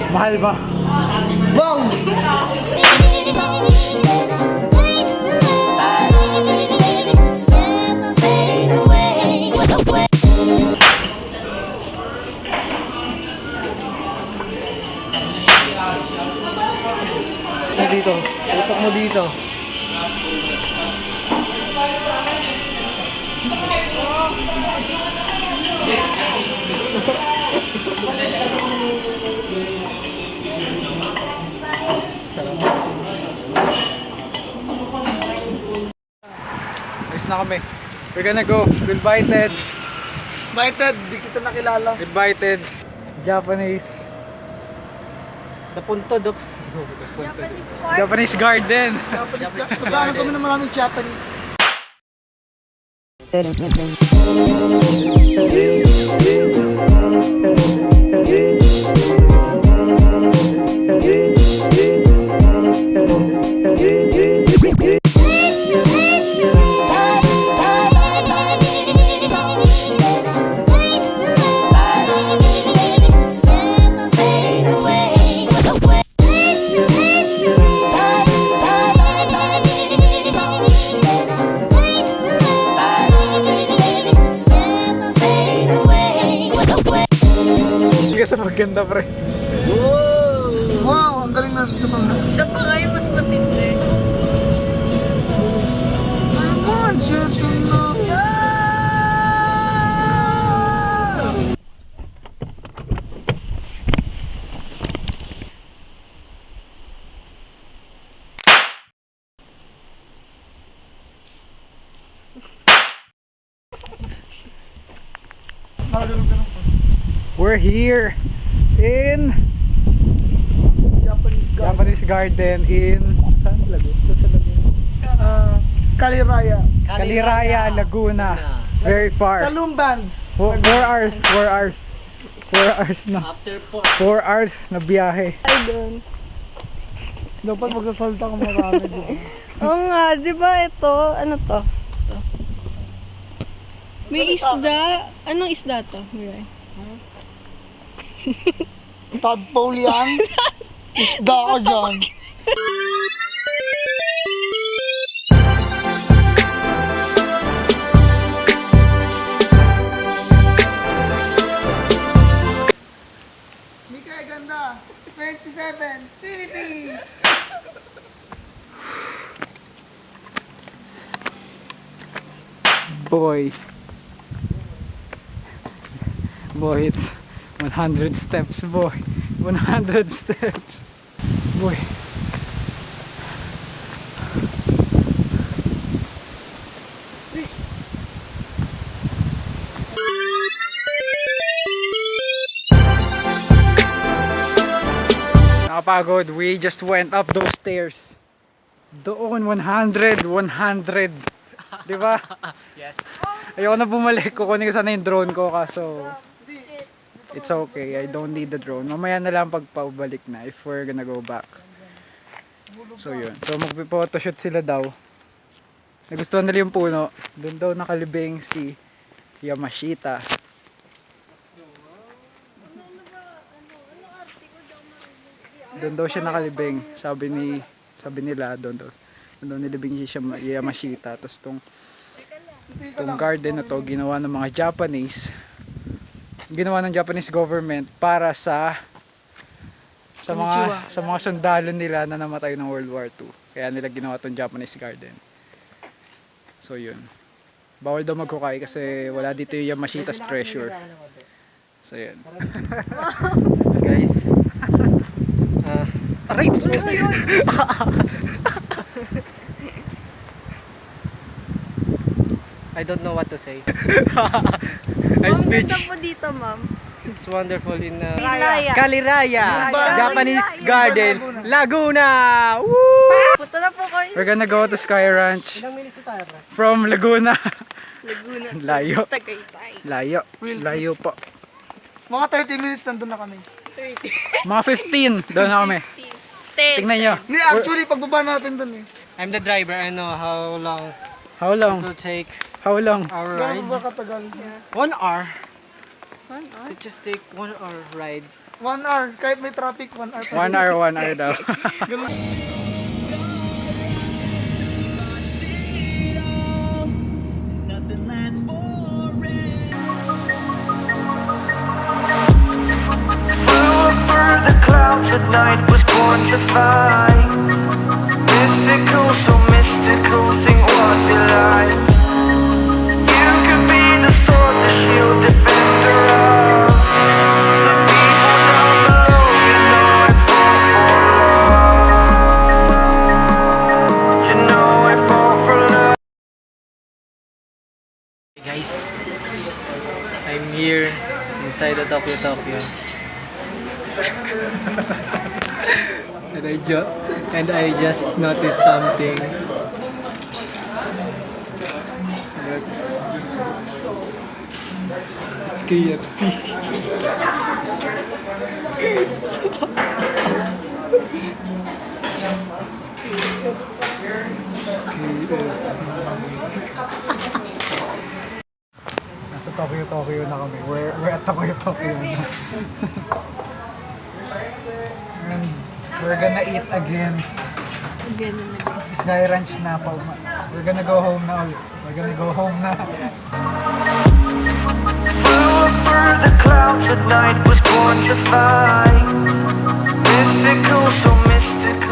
Mahal ba? Bong! Dito, tutok mo dito. Ayos na kami. We're gonna go. Goodbye, Teds. Bye Ted, di kita nakilala. Goodbye, Teds. Japanese. Napunto do. Japanese park. Japanese garden. Pagkano kami ng maraming Japanese. Hindi ka sa maganda, pre. Wow, ang galing na sa mga. Siya pa nga yung mas matindi. Come on, just We're here in Japanese garden in saan Laguna? Saan sa Laguna? Kaliraya. Kaliraya, Laguna. It's very Sa far. Lumbans. 4 hours. 4 hours. 4 hours na. After 4 hours na biyahe. Ay, doon. Dapat magsasalta ka marami dito. Oo nga, di ba ito? Ano to? Ito. May isda. Anong isda to? Mirai? Tadpole yan. Isda ka dyan. Mika ganda. 27 Philippines. Boy. Boy, it's 100 steps, boy. 100 steps. Boy. Nakapagod. We just went up those stairs. Doon 100. Di ba? Yes. Ayoko na bumalik. Kukunin ko sana yung drone ko kaso it's okay. I don't need the drone. Mamaya na lang pagpabalik na if we're gonna go back. So yun. So magpo-photoshoot sila daw. Nagustuhan nila yung puno. Doon daw nakalibing si Yamashita. Doon daw siya nakalibing. Sabi nila doon nilibing siya Yamashita. Tapos tong garden na to ginawa ng mga Japanese. Ginawa ng Japanese government para sa mga sundalo nila na namatay ng World War II. Kaya nila ginawa tong Japanese garden. So yun. Bawal daw magkukay kasi wala dito yung Yamashita's treasure. So yun. Guys. Aray! I don't know what to say. Ay, speech. Ang ganda po dito, ma'am. It's wonderful in Kaliraya. Japanese Garden, Laguna. Woo! Punta na po kayo. We're gonna go to Sky Ranch Ilang minutes na tayo? from Laguna. Laguna. Layo. Tagaytay. Layo po. Mga 30 minutes nandun na kami. 30. Mga 15, doon na kami. 10. Tingnan nyo. Hindi, actually, pagbaba natin dun eh. I'm the driver. I know how long How it long? will take How long? our Gano'n ride. ba katagal? 1 hour. 1 hour? It just take 1 hour ride. 1 hour. Kahit may traffic, 1 hour. 1 hour daw. Flew up through the clouds at night, was born to fight. Mythical, so mystical, think what you like. You could be the sword, the shield, defender of the people down below. You know I fall for love. You know I fall for love. Hey guys, I'm here inside the Tokyo. and I just noticed something. Look. It's KFC. Nasa Tokyo na kami. We're at Tokyo na. And we're gonna eat again. Ganun na din. Sky Ranch na pa. We're gonna go home na ulit. We're gonna go home na. Flew up through the clouds at night, was born to fight. Mythical, so mystical.